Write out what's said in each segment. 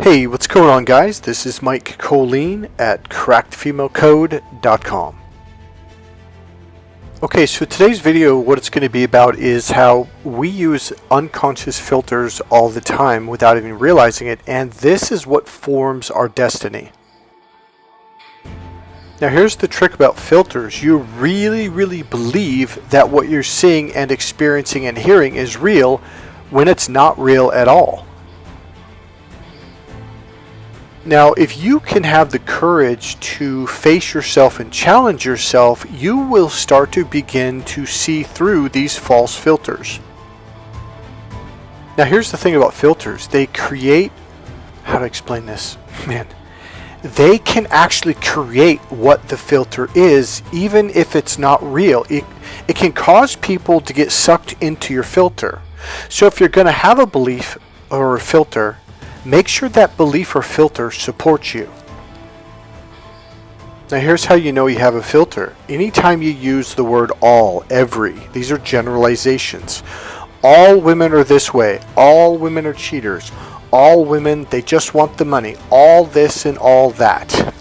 Hey, what's going on, guys? This is Mike Kollin at crackedfemalecode.com. Okay, so today's video, what it's going to be about is how we use unconscious filters all the time without even realizing it, and this is what forms our destiny. Now here's the trick about filters. You really believe that what you're seeing and experiencing and hearing is real when it's not real at all. Now, if you can have the courage to face yourself and challenge yourself, you will start to begin to see through these false filters. Now, here's the thing about filters. They create, how to explain this? Man, they can actually create what the filter is, even if it's not real. It can cause people to get sucked into your filter. So if you're going to have a belief or a filter, make sure that belief or filter supports you. Now here's how you know you have a filter. Anytime you use the word all, every, these are generalizations. All women are this way. All women are cheaters. All women, they just want the money. All this and all that.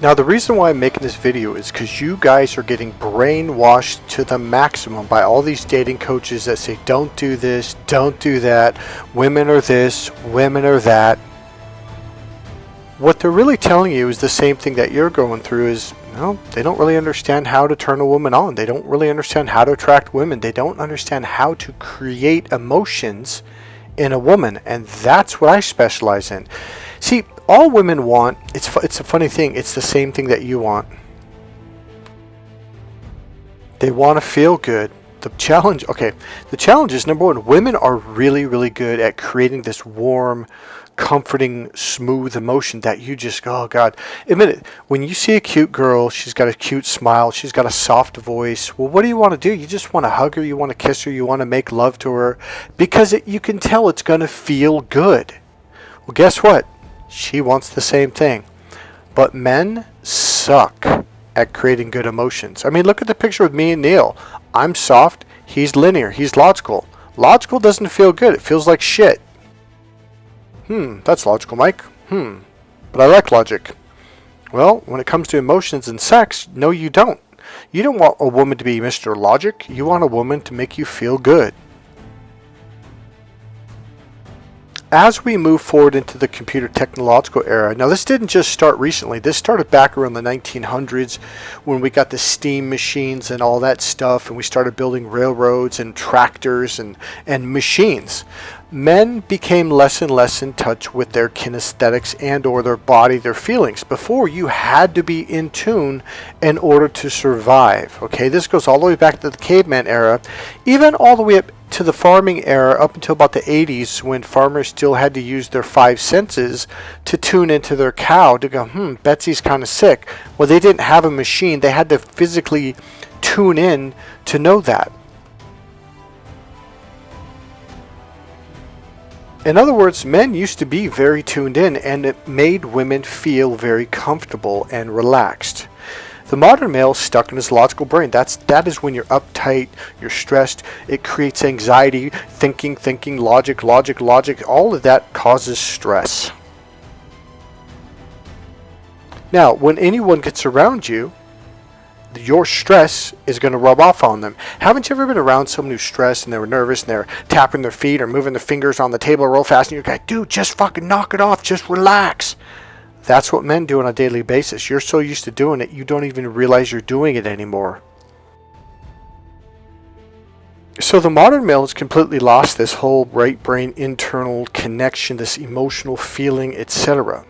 Now the reason why I'm making this video is because you guys are getting brainwashed to the maximum by all these dating coaches that say don't do this, don't do that, women are this, women are that. What they're really telling you is the same thing that you're going through is, well, they don't really understand how to turn a woman on. They don't really understand how to attract women. They don't understand how to create emotions in a woman, and that's what I specialize in. See, all women want, it's a funny thing, it's the same thing that you want. They want to feel good. The challenge is, number one, women are really good at creating this warm, comforting, smooth emotion that you just go, oh God. Admit it, when you see a cute girl, she's got a cute smile, she's got a soft voice, well, what do you want to do? You just want to hug her, you want to kiss her, you want to make love to her, because you can tell it's going to feel good. Well, guess what? She wants the same thing. But men suck at creating good emotions. I mean, look at the picture with me and Neil. I'm soft, he's linear, he's logical. Logical doesn't feel good, it feels like shit. That's logical, Mike. But I like logic. Well, when it comes to emotions and sex, no, you don't. You don't want a woman to be Mr. Logic. You want a woman to make you feel good. As we move forward into the computer technological era, now this didn't just start recently. This started back around the 1900s when we got the steam machines and all that stuff, and we started building railroads and tractors and machines. Men became less and less in touch with their kinesthetics and or their body, their feelings. Before, you had to be in tune in order to survive. Okay, this goes all the way back to the caveman era, even all the way up to the farming era, up until about the 80s, when farmers still had to use their five senses to tune into their cow to go, Betsy's kind of sick. Well, they didn't have a machine. They had to physically tune in to know that. In other words, men used to be very tuned in, and it made women feel very comfortable and relaxed. The modern male is stuck in his logical brain. That is when you're uptight, you're stressed, it creates anxiety, thinking, logic. All of that causes stress. Now, when anyone gets around you, your stress is going to rub off on them. Haven't you ever been around someone who's stressed and they were nervous and they're tapping their feet or moving their fingers on the table real fast, and you're like, dude, just fucking knock it off, just relax. That's what men do on a daily basis. You're so used to doing it, you don't even realize you're doing it anymore. So the modern male has completely lost this whole right brain internal connection, this emotional feeling, etc.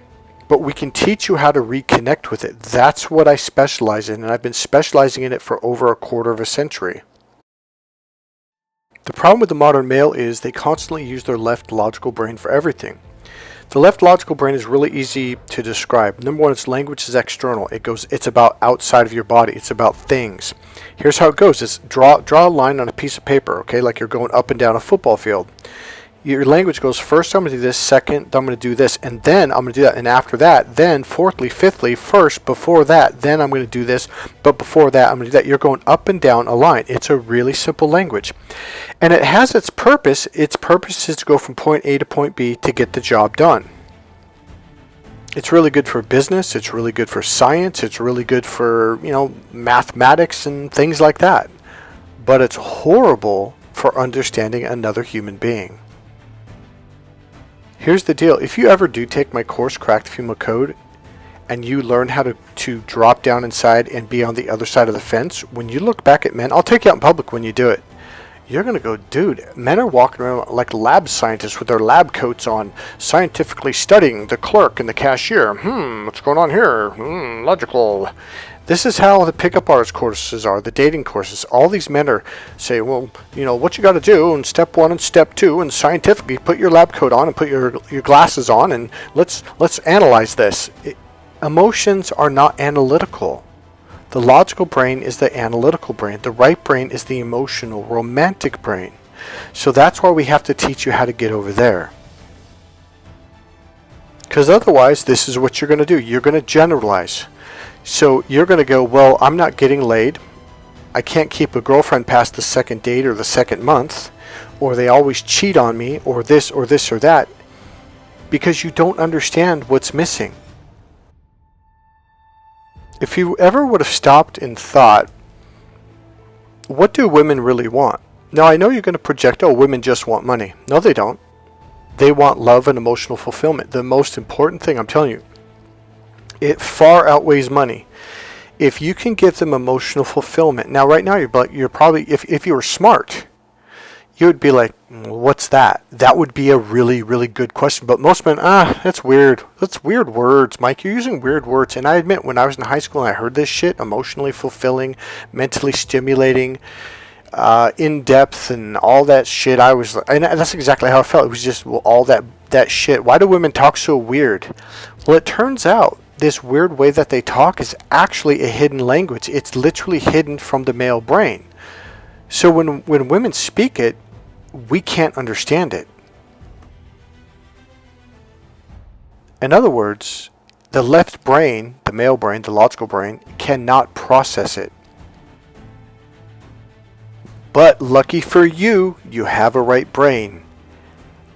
But we can teach you how to reconnect with it. That's what I specialize in, and I've been specializing in it for over a quarter of a century. The problem with the modern male is they constantly use their left logical brain for everything. The left logical brain is really easy to describe. Number one, its language is external. It's about outside of your body. It's about things. Here's how it goes. It's draw a line on a piece of paper, okay, like you're going up and down a football field. Your language goes, first I'm going to do this, second I'm going to do this, and then I'm going to do that, and after that, then fourthly, fifthly, first, before that, then I'm going to do this, but before that I'm going to do that. You're going up and down a line. It's a really simple language. And it has its purpose. Its purpose is to go from point A to point B to get the job done. It's really good for business. It's really good for science. It's really good for, mathematics and things like that. But it's horrible for understanding another human being. Here's the deal. If you ever do take my course, Crack the Female Code, and you learn how to drop down inside and be on the other side of the fence, when you look back at men, I'll take you out in public when you do it. You're going to go, dude, men are walking around like lab scientists with their lab coats on, scientifically studying the clerk and the cashier. What's going on here? Logical. This is how the pickup artist courses are, the dating courses. All these men are say, well, what you got to do in step 1 and step 2, and scientifically put your lab coat on and put your glasses on, and let's analyze this. Emotions are not analytical. The logical brain is the analytical brain. The right brain is the emotional, romantic brain. So that's why we have to teach you how to get over there. Because otherwise, this is what you're going to do. You're going to generalize. So you're going to go, well, I'm not getting laid. I can't keep a girlfriend past the second date or the second month. Or they always cheat on me, or this or that. Because you don't understand what's missing. If you ever would have stopped and thought, what do women really want? Now, I know you're going to project, women just want money. No, they don't. They want love and emotional fulfillment. The most important thing, I'm telling you, it far outweighs money. If you can give them emotional fulfillment. Now, right now, you're probably, if you were smart, you would be like, what's that? That would be a really, really good question. But most men, that's weird. That's weird words, Mike. You're using weird words. And I admit, when I was in high school and I heard this shit, emotionally fulfilling, mentally stimulating, in depth, and all that shit, I was, and that's exactly how I felt. It was just all that shit. Why do women talk so weird? Well, it turns out this weird way that they talk is actually a hidden language. It's literally hidden from the male brain. So when women speak it, we can't understand it. In other words, the left brain, the male brain, the logical brain, cannot process it. But lucky for you, you have a right brain.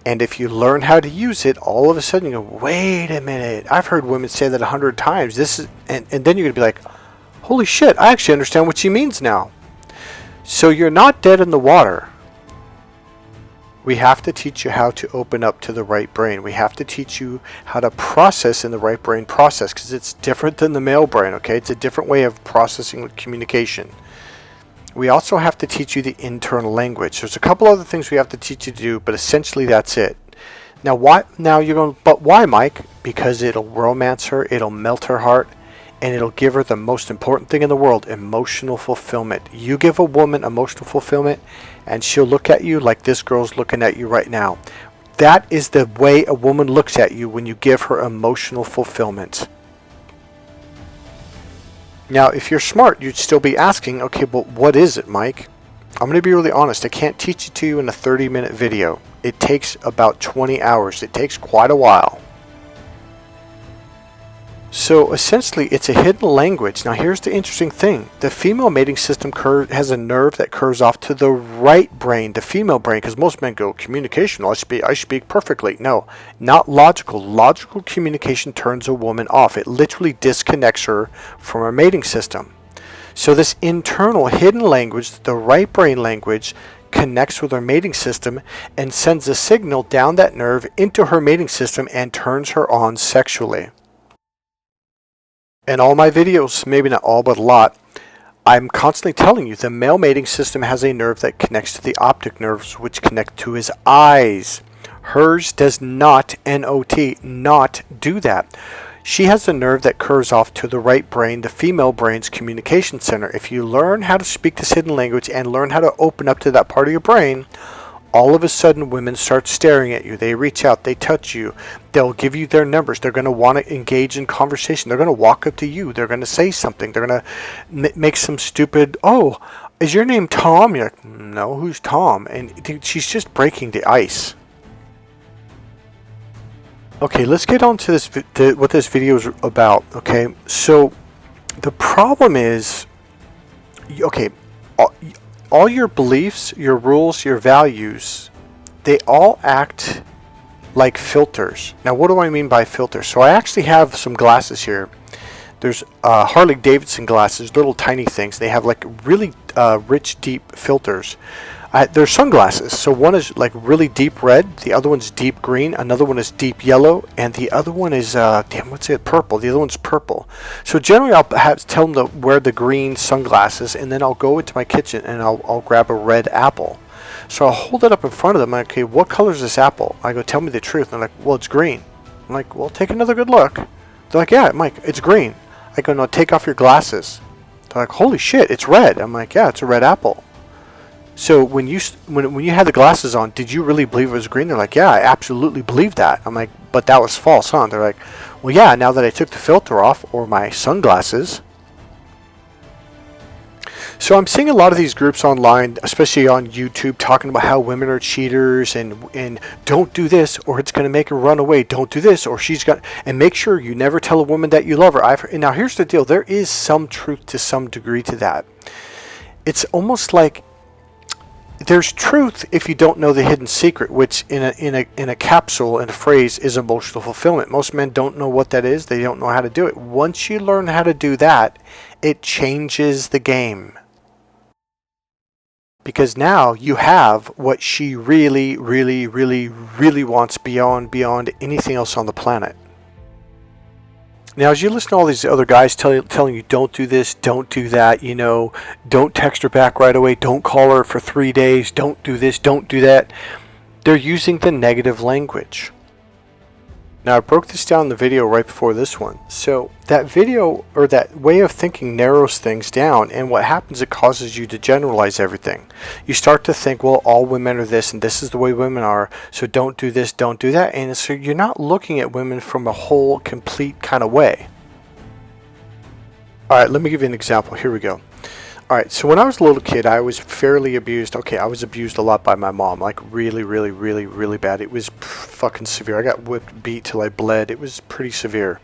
And if you learn how to use it, all of a sudden you go, wait a minute, I've heard women say that 100 times. And then you're going to be like, holy shit, I actually understand what she means now. So you're not dead in the water. We have to teach you how to open up to the right brain. We have to teach you how to process in the right brain process, because it's different than the male brain, okay? It's a different way of processing communication. We also have to teach you the internal language. There's a couple other things we have to teach you to do, but essentially that's it. Now, why? Now you're going, but why, Mike? Because it'll romance her, it'll melt her heart, and it'll give her the most important thing in the world, emotional fulfillment. You give a woman emotional fulfillment, and she'll look at you like this girl's looking at you right now. That is the way a woman looks at you when you give her emotional fulfillment. Now, if you're smart, you'd still be asking, okay, but what is it, Mike? I'm going to be really honest. I can't teach it to you in a 30-minute video. It takes about 20 hours. It takes quite a while. So essentially, it's a hidden language. Now, here's the interesting thing. The female mating system has a nerve that curves off to the right brain, the female brain, because most men go, communication, I speak perfectly. No, not logical. Logical communication turns a woman off. It literally disconnects her from her mating system. So this internal hidden language, the right brain language, connects with her mating system and sends a signal down that nerve into her mating system and turns her on sexually. In all my videos, maybe not all, but a lot, I'm constantly telling you the male mating system has a nerve that connects to the optic nerves, which connect to his eyes. Hers does not, N-O-T, not do that. She has a nerve that curves off to the right brain, the female brain's communication center. If you learn how to speak this hidden language and learn how to open up to that part of your brain, all of a sudden women start staring at you. They reach out, they touch you, they'll give you their numbers, they're going to want to engage in conversation, they're going to walk up to you, they're going to say something, they're going to make some stupid, oh, is your name Tom? You're like, no, who's Tom? And she's just breaking the ice. Okay, let's get on to this, what this video is about. Okay, so the problem is, okay, all your beliefs, your rules, your values, they all act like filters. Now, what do I mean by filters? So I actually have some glasses here. There's Harley Davidson glasses, little tiny things. They have like really rich, deep filters. They're sunglasses. So one is like really deep red, the other one's deep green, another one is deep yellow, and the other one is purple. The other one's purple. So generally, I'll tell them to wear the green sunglasses, and then I'll go into my kitchen and I'll grab a red apple. So I'll hold it up in front of them. I'm like, okay, what color is this apple? I go, tell me the truth. And they're like, well, it's green. I'm like, well, take another good look. They're like, yeah, Mike, it's green. I go, no, take off your glasses. They're like, holy shit, it's red. I'm like, yeah, it's a red apple. So when you had the glasses on, did you really believe it was green? They're like, yeah, I absolutely believe that. I'm like, but that was false, huh? They're like, well, yeah, now that I took the filter off, or my sunglasses. So I'm seeing a lot of these groups online, especially on YouTube, talking about how women are cheaters and don't do this or it's going to make her run away. Don't do this or she's got, and make sure you never tell a woman that you love her. And now here's the deal. There is some truth to some degree to that. It's almost like there's truth if you don't know the hidden secret, which in a capsule, in a phrase, is emotional fulfillment. Most men don't know what that is. They don't know how to do it. Once you learn how to do that, it changes the game. Because now you have what she really, really, really, really wants beyond anything else on the planet. Now, as you listen to all these other guys telling you, don't do this, don't do that, don't text her back right away, don't call her for 3 days, don't do this, don't do that, they're using the negative language. Now, I broke this down in the video right before this one. So that video, or that way of thinking, narrows things down, and what happens, it causes you to generalize everything. You start to think, well, all women are this, and this is the way women are, so don't do this, don't do that. And so you're not looking at women from a whole, complete kind of way. All right, let me give you an example. Here we go. All right, so when I was a little kid, I was fairly abused. Okay, I was abused a lot by my mom, like really, really, really, really bad. It was fucking severe. I got whipped, beat till I bled. It was pretty severe.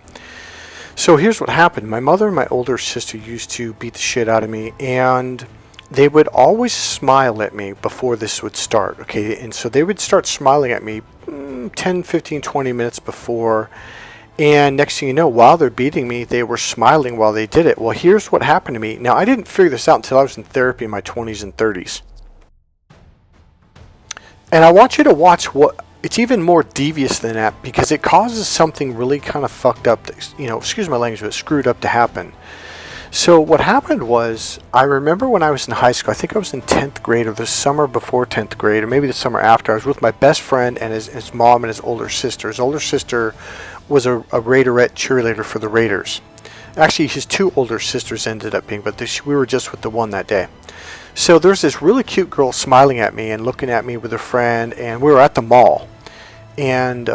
So here's what happened. My mother and my older sister used to beat the shit out of me, and they would always smile at me before this would start, okay? And so they would start smiling at me 10, 15, 20 minutes before. And next thing you know, while they're beating me, they were smiling while they did it. Well, here's what happened to me. Now, I didn't figure this out until I was in therapy in my 20s and 30s. And I want you to watch what, it's even more devious than that, because it causes something really kind of fucked up, excuse my language, but screwed up to happen. So what happened was, I remember when I was in high school, I think I was in 10th grade, or the summer before 10th grade, or maybe the summer after, I was with my best friend and his mom and his older sister. His older sister was a Raiderette cheerleader for the Raiders. Actually, his two older sisters ended up being, but we were just with the one that day. So there's this really cute girl smiling at me and looking at me with a friend, and we were at the mall. And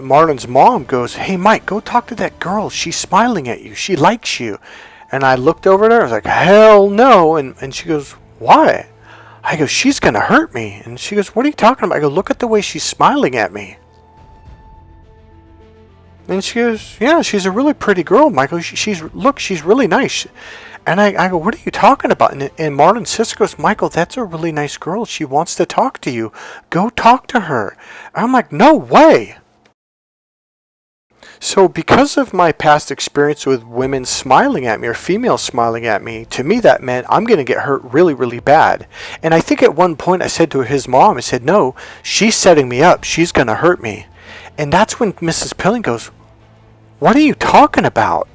Marlon's mom goes, hey, Mike, go talk to that girl. She's smiling at you. She likes you. And I looked over at her. I was like, hell no. And she goes, why? I go, she's going to hurt me. And she goes, what are you talking about? I go, look at the way she's smiling at me. And she goes, yeah, she's a really pretty girl, Michael. She's really nice. And I go, what are you talking about? And Marlon's sister goes, Michael, that's a really nice girl. She wants to talk to you. Go talk to her. I'm like, no way. So because of my past experience with women smiling at me, or females smiling at me, to me that meant I'm going to get hurt really, really bad. And I think at one point I said to his mom, I said, no, she's setting me up. She's going to hurt me. And that's when Mrs. Pilling goes, what are you talking about?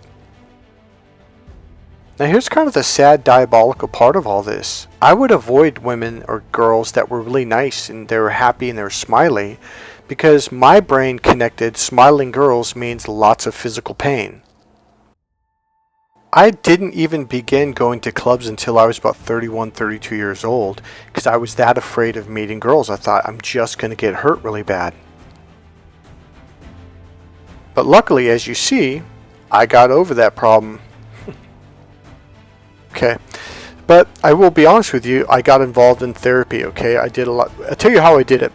Now here's kind of the sad, diabolical part of all this. I would avoid women or girls that were really nice and they were happy and they were smiley, because my brain connected smiling girls means lots of physical pain. I didn't even begin going to clubs until I was about 31, 32 years old, because I was that afraid of meeting girls. I thought I'm just going to get hurt really bad. But luckily, as you see, I got over that problem. Okay. But I will be honest with you, I got involved in therapy, okay? I did a lot. I'll tell you how I did it.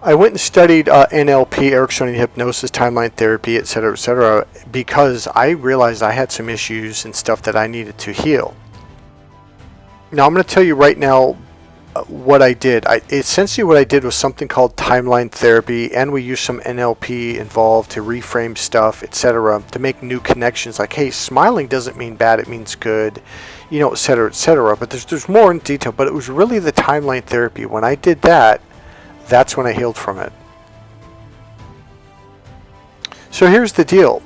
I went and studied NLP, Ericksonian hypnosis, timeline therapy, etc., because I realized I had some issues and stuff that I needed to heal. Now, I'm going to tell you right now what I did. Essentially what I did was something called timeline therapy, and we used some NLP involved to reframe stuff, etc., to make new connections. Like, hey, smiling doesn't mean bad, it means good, etc., etc. But there's more in detail. But it was really the timeline therapy. When I did that, that's when I healed from it. So here's the deal.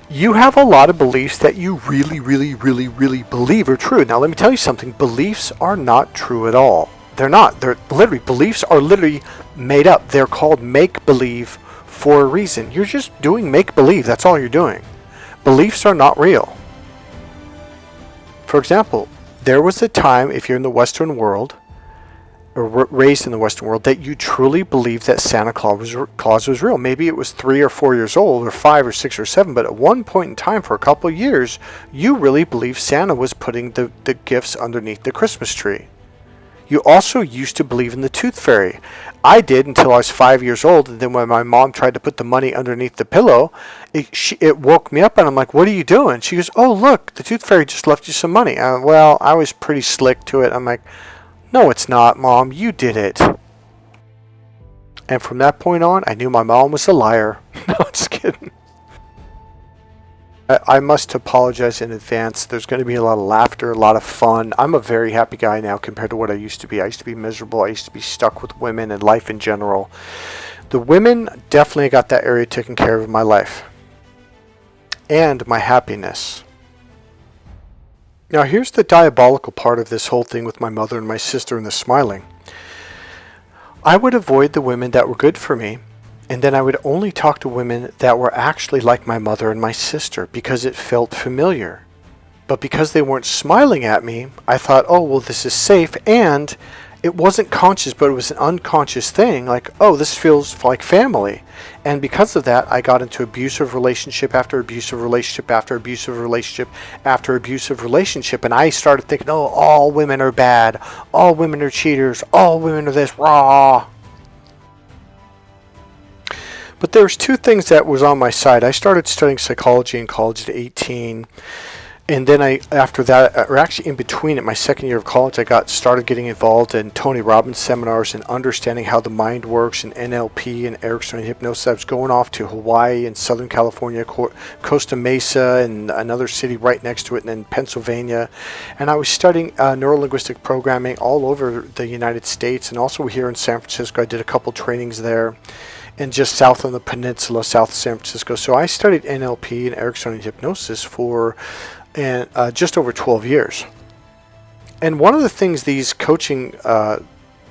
You have a lot of beliefs that you really believe are true. Now let me tell you something. Beliefs are not true at all. They're not. Beliefs are literally made up. They're called make-believe for a reason. You're just doing make-believe. That's all you're doing. Beliefs are not real. For example, there was a time, if you're in the Western world, or raised in the Western world, that you truly believed that Santa Claus was real. Maybe it was 3 or 4 years old, or 5 or 6 or 7, but at one point in time, for a couple of years, you really believed Santa was putting the gifts underneath the Christmas tree. You also used to believe in the tooth fairy. I did until I was 5 years old, and then when my mom tried to put the money underneath the pillow, it woke me up, and I'm like, what are you doing? She goes, oh, look, the tooth fairy just left you some money. Well, I was pretty slick to it. I'm like, no, it's not, Mom. You did it. And from that point on, I knew my mom was a liar. No, I'm just kidding. I must apologize in advance. There's going to be a lot of laughter, a lot of fun. I'm a very happy guy now compared to what I used to be. I used to be miserable. I used to be stuck with women and life in general. The women definitely got that area taken care of in my life. And my happiness. Now here's the diabolical part of this whole thing with my mother and my sister and the smiling. I would avoid the women that were good for me, and then I would only talk to women that were actually like my mother and my sister because it felt familiar. But because they weren't smiling at me, I thought, oh, well, this is safe, and it wasn't conscious, but it was an unconscious thing, like, oh, this feels like family. And because of that, I got into abusive relationship after abusive relationship after abusive relationship after abusive relationship, and I started thinking, oh, all women are bad, all women are cheaters, all women are this, rah. But there's two things that was on my side. I started studying psychology in college at 18. And then after that, or actually in between, at my second year of college, I started getting involved in Tony Robbins seminars and understanding how the mind works, and NLP and Ericksonian hypnosis. I was going off to Hawaii and Southern California, Costa Mesa, and another city right next to it, and then Pennsylvania. And I was studying neurolinguistic programming all over the United States, and also here in San Francisco. I did a couple trainings there, and just south on the peninsula, south of San Francisco. So I studied NLP and Ericksonian hypnosis for just over 12 years. And one of the things these coaching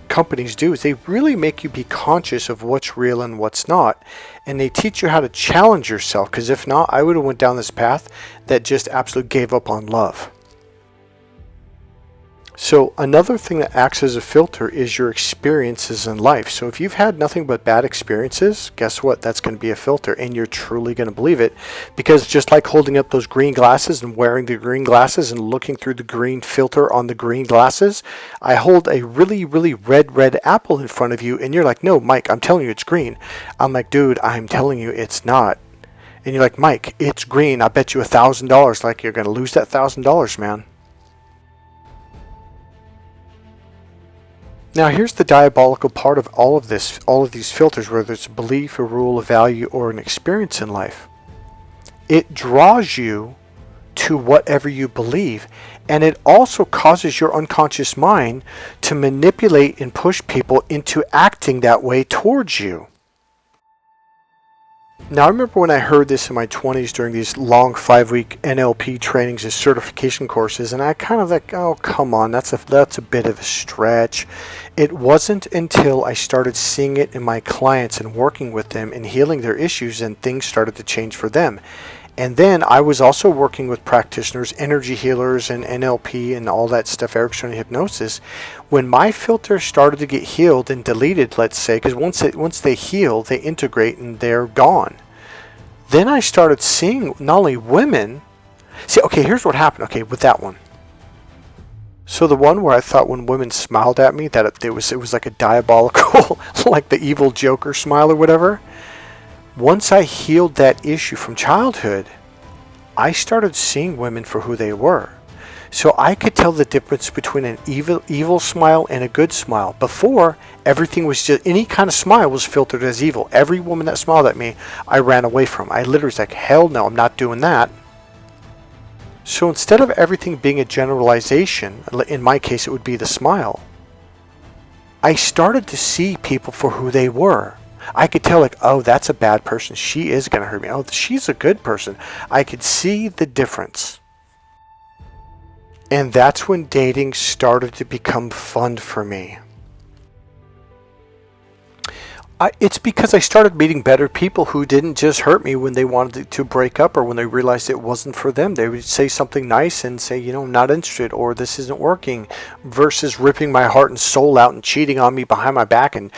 companies do is they really make you be conscious of what's real and what's not. And they teach you how to challenge yourself, because if not, I would have went down this path that just absolutely gave up on love. So another thing that acts as a filter is your experiences in life. So if you've had nothing but bad experiences, guess what? That's going to be a filter, and you're truly going to believe it. Because just like holding up those green glasses and wearing the green glasses and looking through the green filter on the green glasses, I hold a really red apple in front of you, and you're like, no, Mike, I'm telling you it's green. I'm like, dude, I'm telling you it's not. And you're like, Mike, it's green. I bet you $1,000. Like, you're going to lose that $1,000, man. Now here's the diabolical part of all of these filters, whether it's a belief, a rule, a value, or an experience in life. It draws you to whatever you believe, and it also causes your unconscious mind to manipulate and push people into acting that way towards you. Now I remember when I heard this in my 20s during these long 5-week NLP trainings and certification courses, and I kind of like, oh, come on, that's a bit of a stretch. It wasn't until I started seeing it in my clients and working with them and healing their issues, and things started to change for them. And then I was also working with practitioners, energy healers, and NLP and all that stuff, Ericksonian hypnosis. When my filter started to get healed and deleted, let's say, because once they heal, they integrate and they're gone. Then I started seeing not only women. See, okay, here's what happened. Okay, with that one. So the one where I thought when women smiled at me that it was like a diabolical, like the evil Joker smile or whatever. Once I healed that issue from childhood, I started seeing women for who they were. So I could tell the difference between an evil smile and a good smile. Before, everything was just, any kind of smile was filtered as evil. Every woman that smiled at me, I ran away from. I literally was like, hell no, I'm not doing that. So instead of everything being a generalization, in my case it would be the smile, I started to see people for who they were. I could tell, like, oh, that's a bad person. She is going to hurt me. Oh, she's a good person. I could see the difference. And that's when dating started to become fun for me. It's because I started meeting better people who didn't just hurt me when they wanted to break up or when they realized it wasn't for them. They would say something nice and say, I'm not interested, or this isn't working, versus ripping my heart and soul out and cheating on me behind my back and,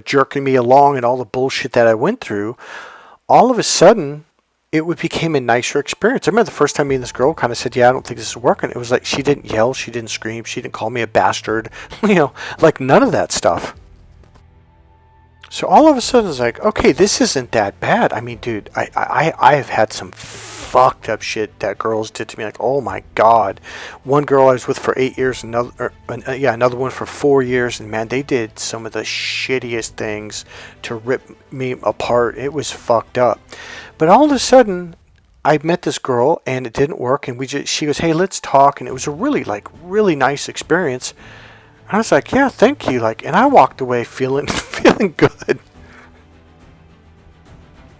jerking me along and all the bullshit that I went through. All of a sudden, it became a nicer experience. I remember the first time me and this girl kind of said, I don't think this is working. It was like she didn't yell, she didn't scream, she didn't call me a bastard, like none of that stuff. So all of a sudden it's like, okay, this isn't that bad. I mean, dude, I have had some fucked up shit that girls did to me. Like, oh my God. One girl I was with for 8 years, another one for 4 years. And man, they did some of the shittiest things to rip me apart. It was fucked up. But all of a sudden, I met this girl and it didn't work. And she goes, hey, let's talk. And it was a really nice experience. I was like, yeah, thank you. And I walked away feeling good.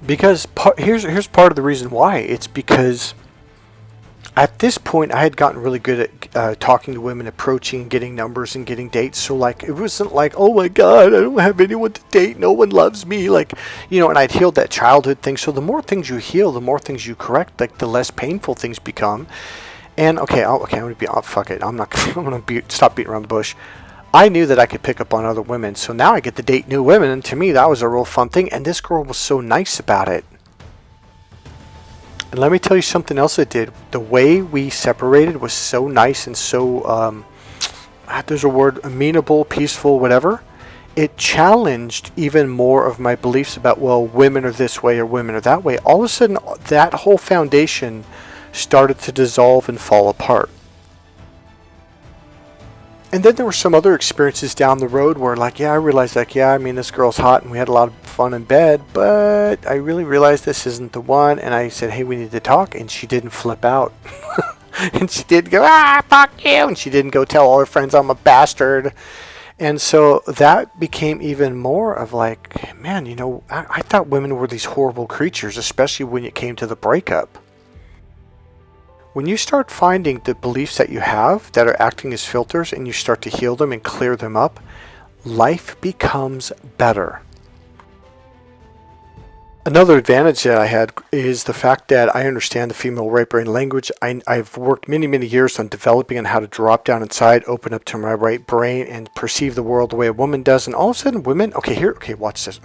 Because here's part of the reason why. It's because at this point I had gotten really good at talking to women, approaching, getting numbers, and getting dates. So it wasn't like, oh my God, I don't have anyone to date. No one loves me. And I'd healed that childhood thing. So the more things you heal, the more things you correct. The less painful things become. And I'm gonna be, fuck it. I'm gonna stop beating around the bush. I knew that I could pick up on other women, so now I get to date new women, and to me that was a real fun thing, and this girl was so nice about it. And let me tell you something else it did. The way we separated was so nice and so, there's a word, amenable, peaceful, whatever. It challenged even more of my beliefs about, well, women are this way or women are that way. All of a sudden, that whole foundation started to dissolve and fall apart. And then there were some other experiences down the road where I realized this girl's hot and we had a lot of fun in bed, but I really realized this isn't the one. And I said, hey, we need to talk. And she didn't flip out. And she didn't go, fuck you. And she didn't go tell all her friends I'm a bastard. And so that became even more of man, I thought women were these horrible creatures, especially when it came to the breakup. When you start finding the beliefs that you have that are acting as filters and you start to heal them and clear them up, life becomes better. Another advantage that I had is the fact that I understand the female right brain language. I've worked many, many years on developing on how to drop down inside, open up to my right brain, and perceive the world the way a woman does. And all of a sudden, women, watch this.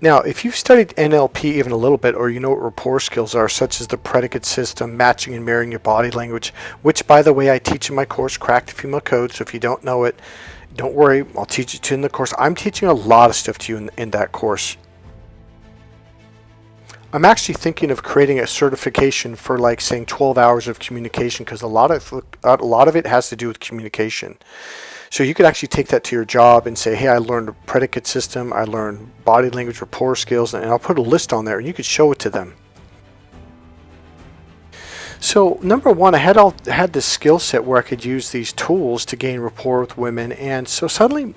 Now, if you've studied NLP even a little bit, or you know what rapport skills are, such as the predicate system, matching and mirroring your body language, which, by the way, I teach in my course, Crack the Female Code, so if you don't know it, don't worry, I'll teach it to you in the course. I'm teaching a lot of stuff to you in that course. I'm actually thinking of creating a certification for saying 12 hours of communication, because a lot of it has to do with communication. So you could actually take that to your job and say, hey, I learned a predicate system, I learned body language, rapport skills, and I'll put a list on there and you could show it to them. So number one, I had this skill set where I could use these tools to gain rapport with women, and so suddenly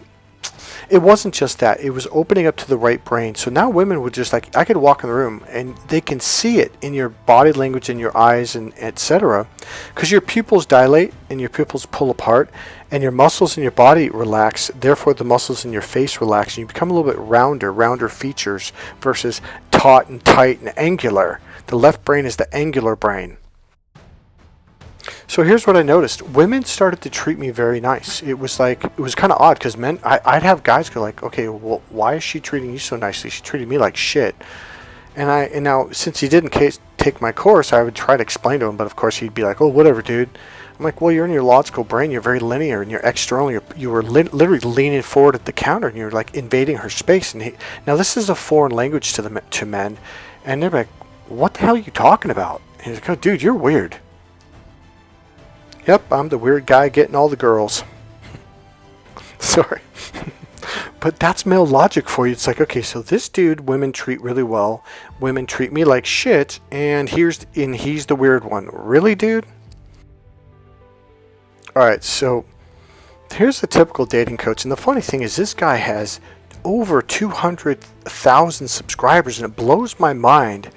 it wasn't just that, it was opening up to the right brain. So now women would just I could walk in the room and they can see it in your body language, in your eyes, and etc. Because your pupils dilate and your pupils pull apart and your muscles in your body relax, therefore the muscles in your face relax and you become a little bit rounder features versus taut and tight and angular. The left brain is the angular brain. So here's what I noticed. Women started to treat me very nice. It was kind of odd because men, I'd have guys go okay, well, why is she treating you so nicely? She treated me like shit. And now, since he didn't take my course, I would try to explain to him, but of course he'd be like, oh, whatever, dude. I'm like, well, you're in your logical brain. You're very linear, and you're external. You were literally leaning forward at the counter, and you're like invading her space. And now this is a foreign language to men, and they're like, what the hell are you talking about? And he's like, oh, dude, you're weird. Yep, I'm the weird guy getting all the girls. Sorry. But that's male logic for you. It's like, okay, so this dude, women treat really well. Women treat me like shit, and he's the weird one. Really, dude? Alright, so here's a typical dating coach. And the funny thing is this guy has over 200,000 subscribers, and it blows my mind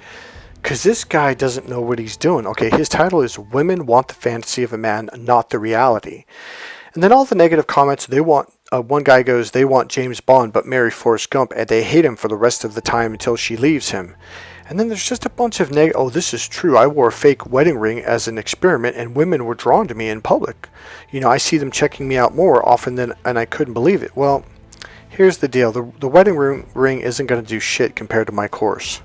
because this guy doesn't know what he's doing. Okay, his title is Women Want the Fantasy of a Man, Not the Reality. And then all the negative comments, they want, one guy goes, they want James Bond but marry Forrest Gump, and they hate him for the rest of the time until she leaves him. And then there's just a bunch of oh, this is true. I wore a fake wedding ring as an experiment, and women were drawn to me in public. You know, I see them checking me out more often than, and I couldn't believe it. Well, here's the deal. The wedding ring isn't going to do shit compared to my course.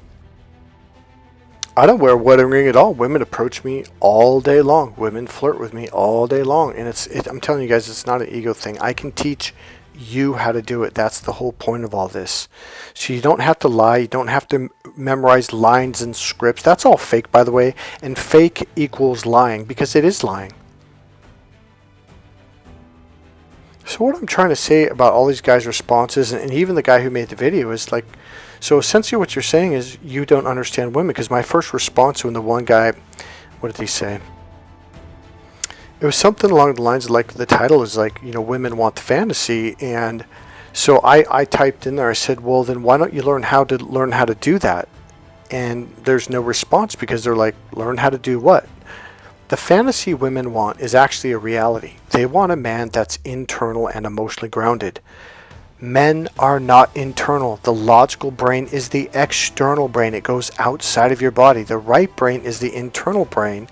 I don't wear a wedding ring at all. Women approach me all day long. Women flirt with me all day long. And I'm telling you guys, it's not an ego thing. I can teach you how to do it. That's the whole point of all this. So you don't have to lie. You don't have to memorize lines and scripts. That's all fake, by the way. And fake equals lying, because it is lying. So what I'm trying to say about all these guys' responses, and even the guy who made the video, is like, so essentially what you're saying is you don't understand women. Because my first response when the one guy, what did he say? It was something along the lines of, like, the title is like, you know, women want the fantasy. And so I typed in there, I said, well, then why don't you learn how to do that? And there's no response, because they're like, learn how to do what? The fantasy women want is actually a reality. They want a man that's internal and emotionally grounded. Men are not internal. The logical brain is the external brain. It goes outside of your body. The right brain is the internal brain,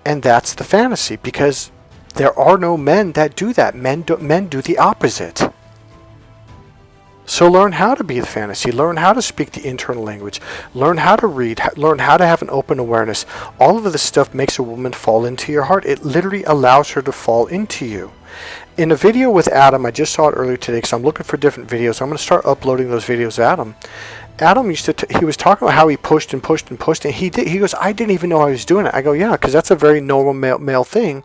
and that's the fantasy, because there are no men that do that. Men do the opposite. So learn how to be the fantasy. Learn how to speak the internal language. Learn how to read. Learn how to have an open awareness. All of this stuff makes a woman fall into your heart. It literally allows her to fall into you. In a video with Adam, I just saw it earlier today, because I'm looking for different videos. I'm going to start uploading those videos to Adam. Adam used to, he was talking about how he pushed and pushed and pushed, and he goes, I didn't even know I was doing it. I go, yeah, because that's a very normal male thing.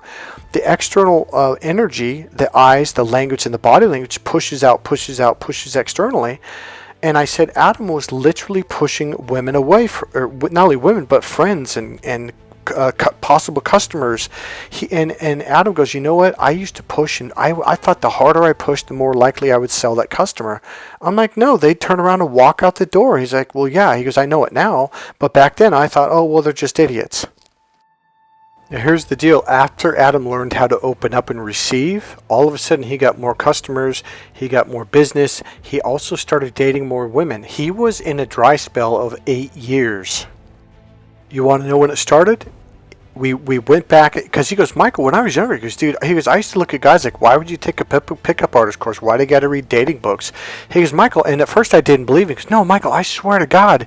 The external energy, the eyes, the language, and the body language pushes pushes externally. And I said Adam was literally pushing women away, or not only women, but friends and possible customers. And Adam goes, you know what? I used to push, and I thought the harder I pushed, the more likely I would sell that customer. I'm like, no, they'd turn around and walk out the door. He's like, well, yeah. He goes, I know it now, but back then I thought, oh, well, they're just idiots. Now here's the deal. After Adam learned how to open up and receive, all of a sudden he got more customers, he got more business, he also started dating more women. He was in a dry spell of 8 years. You want to know when it started? We went back, because he goes, Michael, when I was younger, he goes, I used to look at guys like, why would you take a pickup artist course? Why do you got to read dating books? He goes, Michael, and at first I didn't believe it. He goes, no, Michael, I swear to God.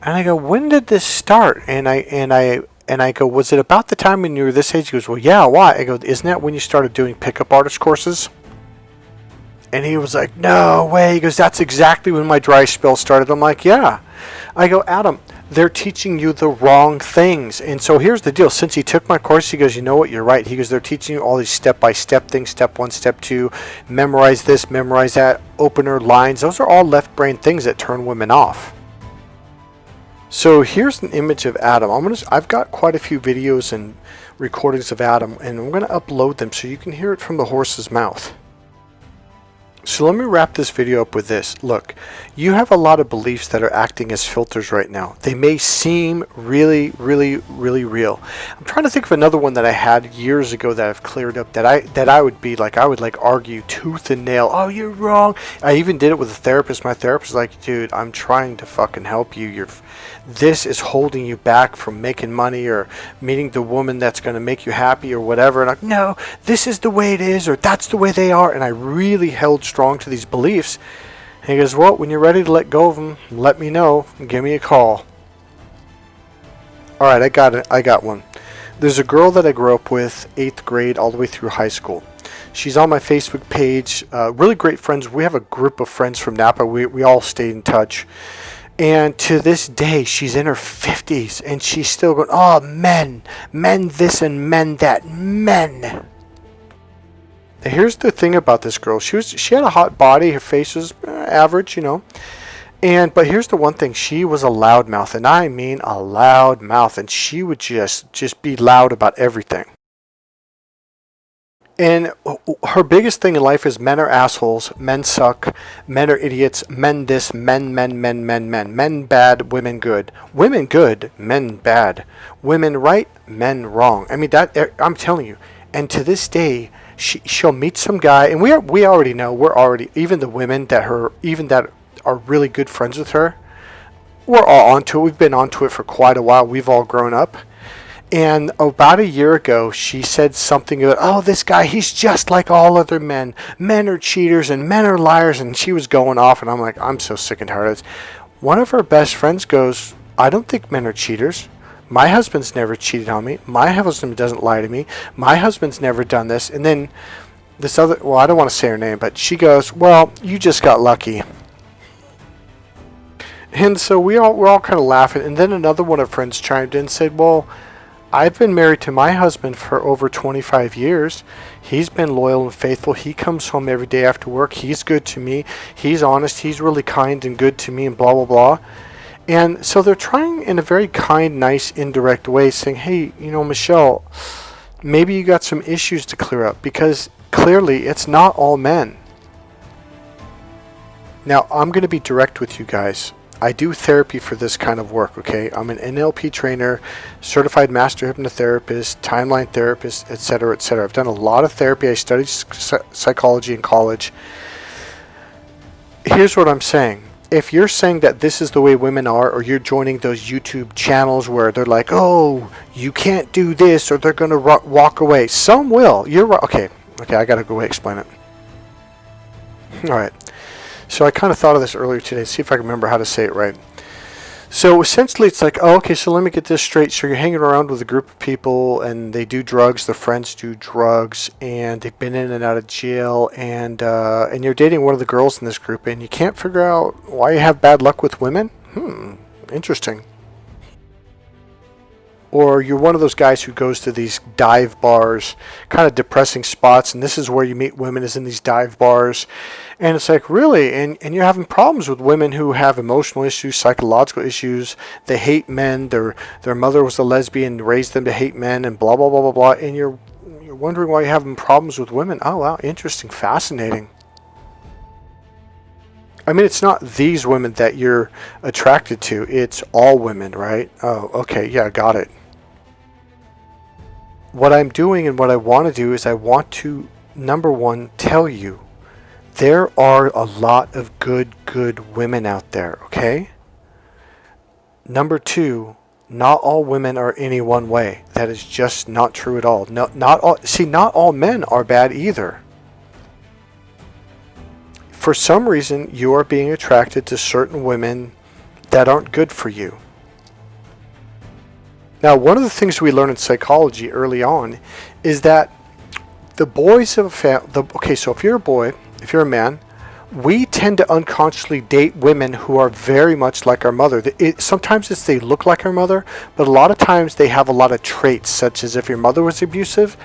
And I go, when did this start? And I go, was it about the time when you were this age? He goes, well, yeah, why? I go, isn't that when you started doing pickup artist courses? And he was like, no way. He goes, that's exactly when my dry spell started. I'm like, yeah. I go, Adam, they're teaching you the wrong things. And so here's the deal. Since he took my course, he goes, you know what, you're right. He goes, they're teaching you all these step-by-step things, step 1, step 2, memorize this, memorize that, opener lines. Those are all left brain things that turn women off. So here's an image of Adam. I've got quite a few videos and recordings of Adam, and I'm going to upload them so you can hear it from the horse's mouth. So let me wrap this video up with this. Look, you have a lot of beliefs that are acting as filters right now. They may seem really, really, really real. I'm trying to think of another one that I had years ago that I've cleared up, that I would be like, I would like argue tooth and nail. Oh, you're wrong. I even did it with a therapist. My therapist was like, dude, I'm trying to fucking help you. This is holding you back from making money or meeting the woman that's going to make you happy or whatever. And I'm like, no, this is the way it is, or that's the way they are. And I really held strong to these beliefs. And he goes, well, when you're ready to let go of them, let me know and give me a call. All right, I got it. I got one. There's a girl that I grew up with, 8th grade all the way through high school. She's on my Facebook page. Really great friends. We have a group of friends from Napa. We all stayed in touch. And to this day, she's in her 50s, and she's still going, oh, men this and men that, men. Now, here's the thing about this girl. She had a hot body. Her face was average, but here's the one thing. She was a loudmouth, and I mean a loudmouth, and she would just be loud about everything. And her biggest thing in life is men are assholes, men suck, men are idiots, men this, men bad, women good. Women good, men bad. Women right, men wrong. I mean, that, I'm telling you. And to this day, she'll meet some guy, and we already know, even the women that are really good friends with her, we're all onto it. We've been onto it for quite a while. We've all grown up. And about a year ago, she said something about, oh, this guy, he's just like all other men. Men are cheaters and men are liars. And she was going off, and I'm like, I'm so sick and tired of this. One of her best friends goes, I don't think men are cheaters. My husband's never cheated on me. My husband doesn't lie to me. My husband's never done this. And then this other, well, I don't want to say her name, but she goes, well, you just got lucky. And so we're all kind of laughing. And then another one of her friends chimed in and said, well, I've been married to my husband for over 25 years. He's been loyal and faithful. He comes home every day after work. He's good to me. He's honest. He's really kind and good to me and blah, blah, blah. And so they're trying in a very kind, nice, indirect way saying, hey, Michelle, maybe you got some issues to clear up because clearly it's not all men. Now, I'm going to be direct with you guys. I do therapy for this kind of work, okay? I'm an NLP trainer, certified master hypnotherapist, timeline therapist, etc., etc. I've done a lot of therapy. I studied psychology in college. Here's what I'm saying. If you're saying that this is the way women are, or you're joining those YouTube channels where they're like, oh, you can't do this, or they're going to walk away. Some will. You're right. Okay, I got to go away and explain it. All right. So I kind of thought of this earlier today. See if I can remember how to say it right. So essentially it's like, oh, okay, so let me get this straight. So you're hanging around with a group of people and they do drugs. Their friends do drugs and they've been in and out of jail. And you're dating one of the girls in this group and you can't figure out why you have bad luck with women? Interesting. Or you're one of those guys who goes to these dive bars, kind of depressing spots, and this is where you meet women, is in these dive bars. And it's like, really? And you're having problems with women who have emotional issues, psychological issues. They hate men. Their mother was a lesbian, raised them to hate men, and blah, blah, blah, blah, blah. And you're wondering why you're having problems with women. Oh, wow, interesting, fascinating. I mean, it's not these women that you're attracted to. It's all women, right? Oh, okay, yeah, got it. What I'm doing and what I want to do is I want to, number one, tell you there are a lot of good women out there, okay? Number two, not all women are any one way. That is just not true at all. Not all men are bad either. For some reason, you are being attracted to certain women that aren't good for you. Now, one of the things we learn in psychology early on is that the boys of a family, okay, so if you're a boy, if you're a man, we tend to unconsciously date women who are very much like our mother. Sometimes they look like our mother, but a lot of times they have a lot of traits, such as if your mother was abusive,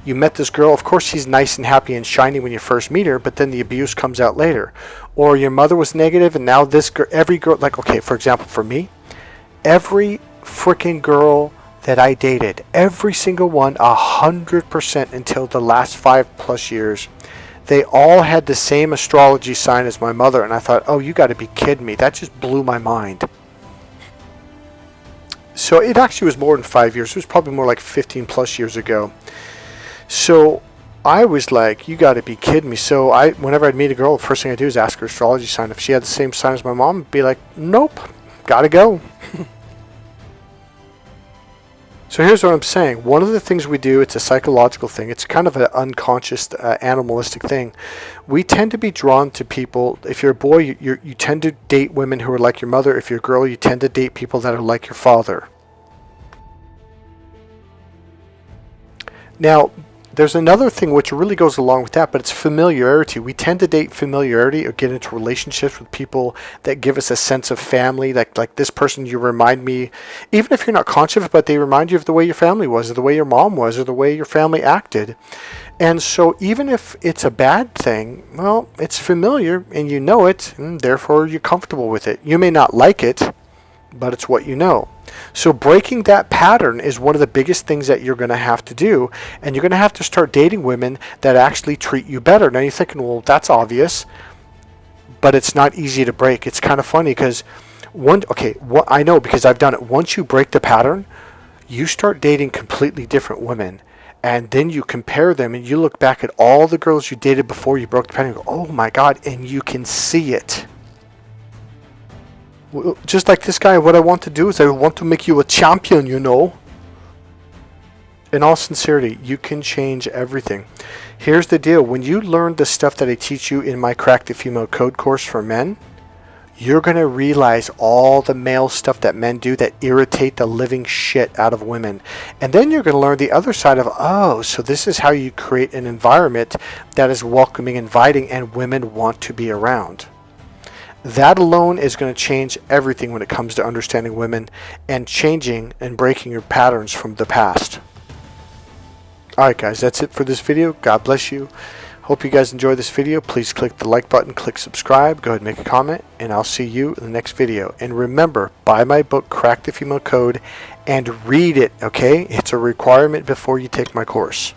you met this girl, of course she's nice and happy and shiny when you first meet her, but then the abuse comes out later. Or your mother was negative and now this girl, every girl, like, okay, for example, for me, every freaking girl that I dated, every single one, 100% until the last 5+ years, they all had the same astrology sign as my mother, and I thought, oh, you got to be kidding me. That just blew my mind. So it actually was more than 5 years. It was probably more like 15+ years ago. So I was like, you got to be kidding me. So whenever I'd meet a girl, the first thing I do is ask her astrology sign. If she had the same sign as my mom, I'd be like, nope, got to go. So here's what I'm saying. One of the things we do, it's a psychological thing. It's kind of an unconscious, animalistic thing. We tend to be drawn to people. If you're a boy, you tend to date women who are like your mother. If you're a girl, you tend to date people that are like your father. Now, there's another thing which really goes along with that, but it's familiarity. We tend to date familiarity or get into relationships with people that give us a sense of family. Like this person, you remind me, even if you're not conscious of it, but they remind you of the way your family was, or the way your mom was, or the way your family acted. And so even if it's a bad thing, well, it's familiar and you know it, and therefore you're comfortable with it. You may not like it, but it's what you know. So breaking that pattern is one of the biggest things that you're going to have to do, and you're going to have to start dating women that actually treat you better. Now you're thinking, well, that's obvious, but it's not easy to break. It's kind of funny because I know because I've done it. Once you break the pattern, you start dating completely different women, and then you compare them and you look back at all the girls you dated before you broke the pattern and go, oh my God, and you can see it. Just like this guy, what I want to do is I want to make you a champion, you know. In all sincerity, you can change everything. Here's the deal. When you learn the stuff that I teach you in my Crack the Female Code course for men, you're going to realize all the male stuff that men do that irritate the living shit out of women. And then you're going to learn the other side of, oh, so this is how you create an environment that is welcoming, inviting, and women want to be around. That alone is going to change everything when it comes to understanding women and changing and breaking your patterns from the past. Alright guys, that's it for this video. God bless you. Hope you guys enjoy this video. Please click the like button, click subscribe, go ahead and make a comment, and I'll see you in the next video. And remember, buy my book, Crack the Female Code, and read it, okay? It's a requirement before you take my course.